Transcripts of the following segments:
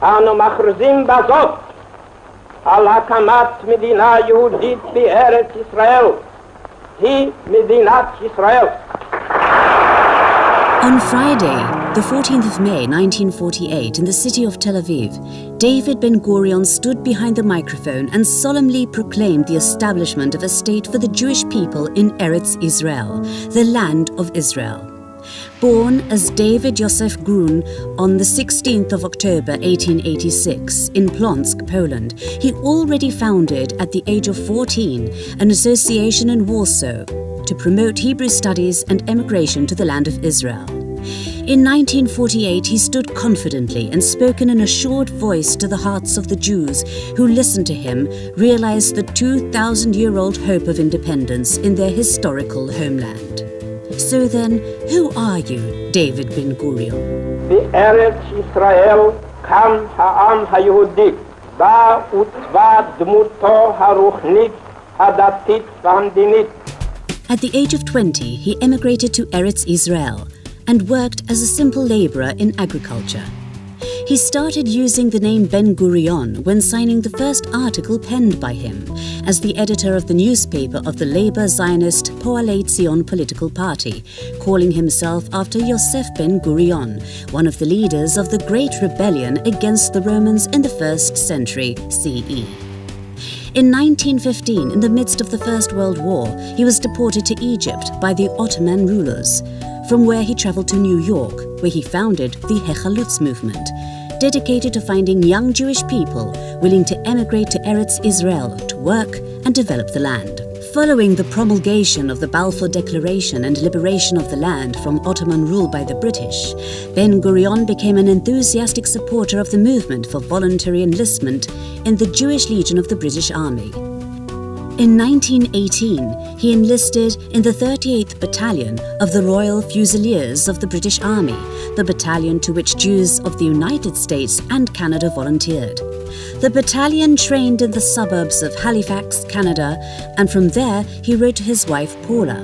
אנו מכריזים בזאת על הקמת מדינה יהודית בארץ ישראל. היא מדינת ישראל. On Friday, the 14th of May 1948, in the city of Tel Aviv, David Ben-Gurion stood behind the microphone and solemnly proclaimed the establishment of a state for the Jewish people in Eretz Israel, the land of Israel. Born as David Yosef Grun on the 16th of October 1886 in Plonsk, Poland, he already founded at the age of 14 an association in Warsaw to promote Hebrew studies and emigration to the land of Israel. In 1948, he stood confidently and spoke in an assured voice to the hearts of the Jews who listened to him, realized the 2,000-year-old hope of independence in their historical homeland. So then, who are you, David Ben-Gurion? בארץ ישראל קם העם היהודי, בה עוצבה דמותו הרוחנית, הדתית והמדינית. At the age of 20, he emigrated to Eretz Israel and worked as a simple laborer in agriculture. He started using the name Ben-Gurion when signing the first article penned by him as the editor of the newspaper of the Labour Zionist Poalei Zion political party, calling himself after Yosef Ben-Gurion, one of the leaders of the Great Rebellion against the Romans in the 1st century CE. In 1915, in the midst of the First World War, he was deported to Egypt by the Ottoman rulers, from where he traveled to New York, where he founded the Hechalutz movement, dedicated to finding young Jewish people willing to emigrate to Eretz Israel to work and develop the land. Following the promulgation of the Balfour Declaration and liberation of the land from Ottoman rule by the British, Ben-Gurion became an enthusiastic supporter of the movement for voluntary enlistment in the Jewish Legion of the British Army. In 1918, he enlisted in the 38th Battalion of the Royal Fusiliers of the British Army, the battalion to which Jews of the United States and Canada volunteered. The battalion trained in the suburbs of Halifax, Canada, and from there he wrote to his wife Paula,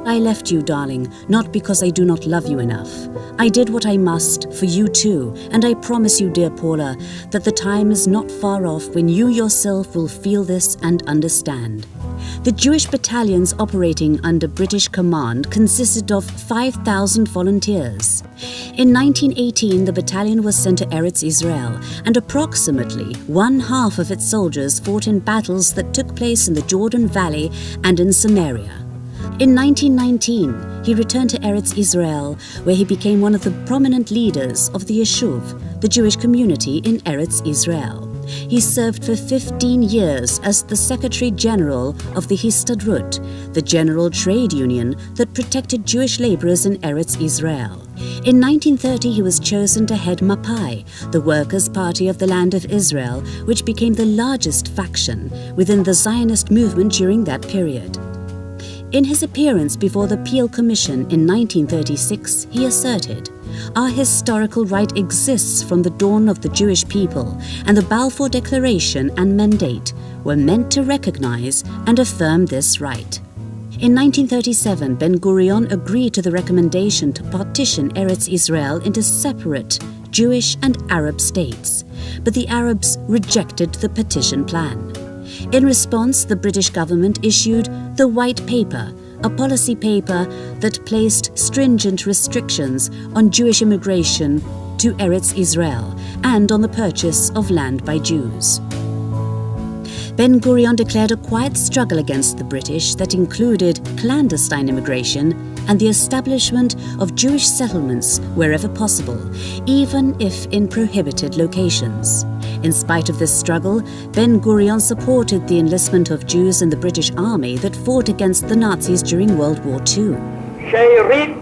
"I left you, darling, not because I do not love you enough. I did what I must for you too, and I promise you, dear Paula, that the time is not far off when you yourself will feel this and understand." The Jewish battalions operating under British command consisted of 5,000 volunteers. In 1918, the battalion was sent to Eretz Israel, and approximately one-half of its soldiers fought in battles that took place in the Jordan Valley and in Samaria. In 1919, he returned to Eretz Israel, where he became one of the prominent leaders of the Yeshuv, the Jewish community in Eretz Israel. He served for 15 years as the Secretary General of the Histadrut, the general trade union that protected Jewish laborers in Eretz Israel. In 1930, he was chosen to head Mapai, the Workers' Party of the Land of Israel, which became the largest faction within the Zionist movement during that period. In his appearance before the Peel Commission in 1936, he asserted, "Our historical right exists from the dawn of the Jewish people, and the Balfour Declaration and Mandate were meant to recognize and affirm this right." In 1937, Ben-Gurion agreed to the recommendation to partition Eretz Israel into separate Jewish and Arab states, but the Arabs rejected the partition plan. In response, the British government issued the White Paper, a policy paper that placed stringent restrictions on Jewish immigration to Eretz Israel and on the purchase of land by Jews. Ben-Gurion declared a quiet struggle against the British that included clandestine immigration and the establishment of Jewish settlements wherever possible, even if in prohibited locations. In spite of this struggle, Ben-Gurion supported the enlistment of Jews in the British Army that fought against the Nazis during World War II. שארית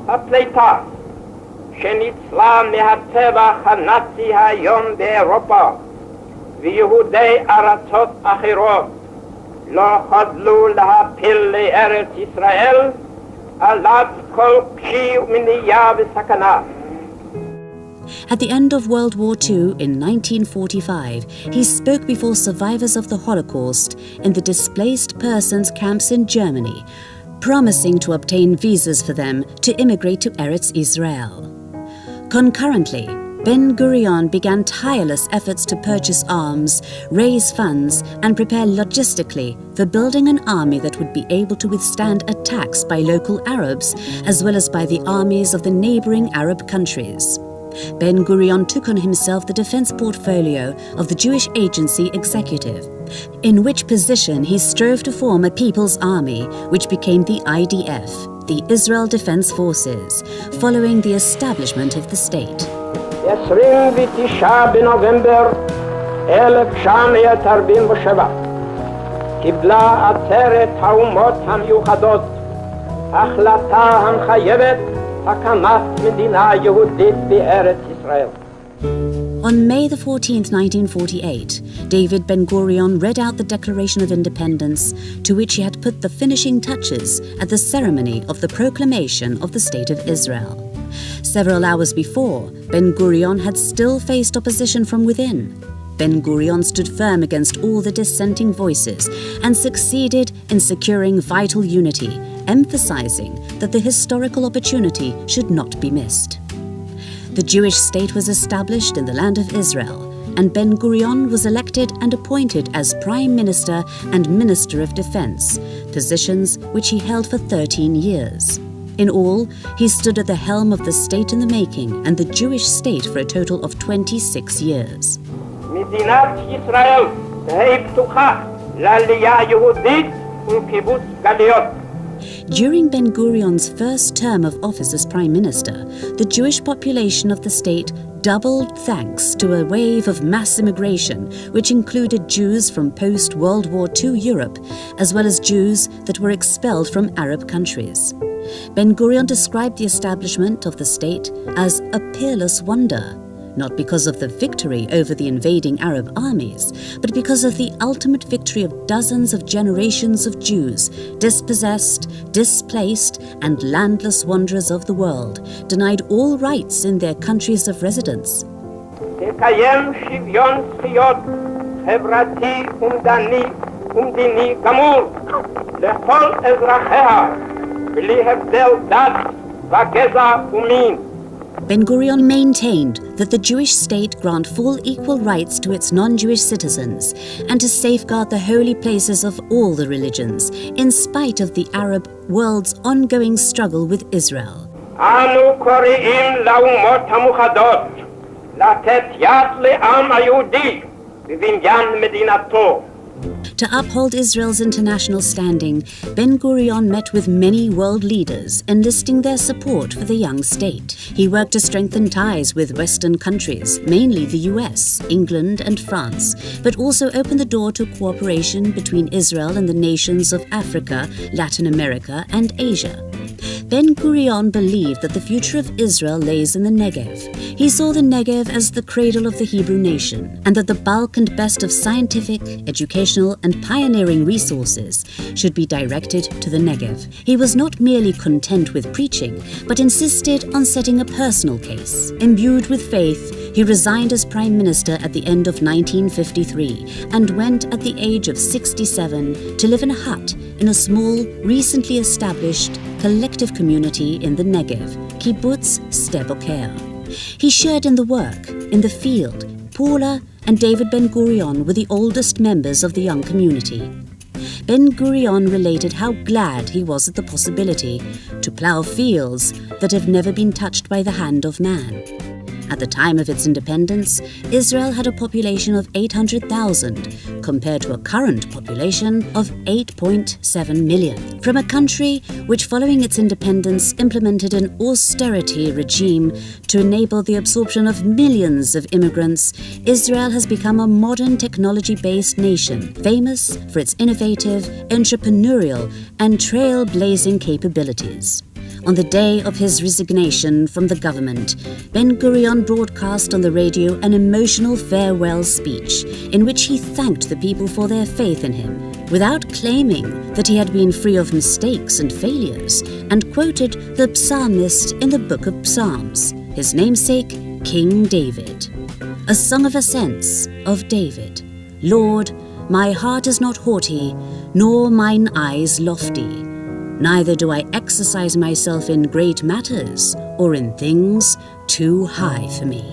הפליטה שניצלה מהטבח הנאצי היום באירופה ויהודי ארצות אחרות לא חדלו להפיל לארץ ישראל עליו כל קשי ומניעה וסכנה. At the end of World War II in 1945, he spoke before survivors of the Holocaust in the displaced persons camps in Germany, promising to obtain visas for them to immigrate to Eretz Israel. Concurrently, Ben-Gurion began tireless efforts to purchase arms, raise funds, and prepare logistically for building an army that would be able to withstand attacks by local Arabs as well as by the armies of the neighboring Arab countries. Ben-Gurion took on himself the defense portfolio of the Jewish Agency Executive, in which position he strove to form a people's army, which became the IDF, the Israel Defense Forces, following the establishment of the state. 29 בנובמבר 1947 קיבלה עצרת האומות המיוחדות החלטה המחייבת הקמת מדינה יהודית בארץ ישראל. On May the 14th, 1948, David Ben-Gurion read out the Declaration of Independence, to which he had put the finishing touches at the ceremony of the proclamation of the State of Israel. Several hours before, Ben-Gurion had still faced opposition from within. Ben-Gurion stood firm against all the dissenting voices and succeeded in securing vital unity, emphasizing that the historical opportunity should not be missed. The Jewish state was established in the land of Israel, and Ben-Gurion was elected and appointed as Prime Minister and Minister of Defense, positions which he held for 13 years. In all, he stood at the helm of the state in the making and the Jewish state for a total of 26 years. מדינת ישראל תהא פתוחה לעלייה יהודית ולקיבוץ גלויות. During Ben-Gurion's first term of office as Prime Minister, the Jewish population of the state doubled thanks to a wave of mass immigration, which included Jews from post-World War II Europe, as well as Jews that were expelled from Arab countries. Ben-Gurion described the establishment of the state as a peerless wonder, not because of the victory over the invading Arab armies, but because of the ultimate victory of dozens of generations of Jews, dispossessed, displaced, and landless wanderers of the world, denied all rights in their countries of residence. תקיים שוויון זכויות חברתי ומדיני גמור לכל אזרחיה בלי הבדל דת וגזע ומין. Ben-Gurion maintained that the Jewish state grant full equal rights to its non-Jewish citizens and to safeguard the holy places of all the religions, in spite of the Arab world's ongoing struggle with Israel. אנו קוראים לאומות המאוחדות לתת יד לעם היהודי בבניין מדינתו. To uphold Israel's international standing, Ben-Gurion met with many world leaders, enlisting their support for the young state. He worked to strengthen ties with Western countries, mainly the US, England, and France, but also opened the door to cooperation between Israel and the nations of Africa, Latin America, and Asia. Ben-Gurion believed that the future of Israel lays in the Negev. He saw the Negev as the cradle of the Hebrew nation, and that the bulk and best of scientific, educational, and pioneering resources should be directed to the Negev. He was not merely content with preaching, but insisted on setting a personal case. Imbued with faith, he resigned as Prime Minister at the end of 1953 and went at the age of 67 to live in a hut in a small, recently established collective community in the Negev, Kibbutz Sde Boker. He shared in the work, in the field. Paula and David Ben-Gurion were the oldest members of the young community. Ben-Gurion related how glad he was at the possibility to plough fields that have never been touched by the hand of man. At the time of its independence, Israel had a population of 800,000, compared to a current population of 8.7 million. From a country which, following its independence, implemented an austerity regime to enable the absorption of millions of immigrants, Israel has become a modern technology-based nation, famous for its innovative, entrepreneurial, and trailblazing capabilities. On the day of his resignation from the government, Ben-Gurion broadcast on the radio an emotional farewell speech in which he thanked the people for their faith in him, without claiming that he had been free of mistakes and failures, and quoted the psalmist in the Book of Psalms, his namesake, King David. A song of ascents of David. Lord, my heart is not haughty, nor mine eyes lofty. Neither do I exercise myself in great matters or in things too high for me.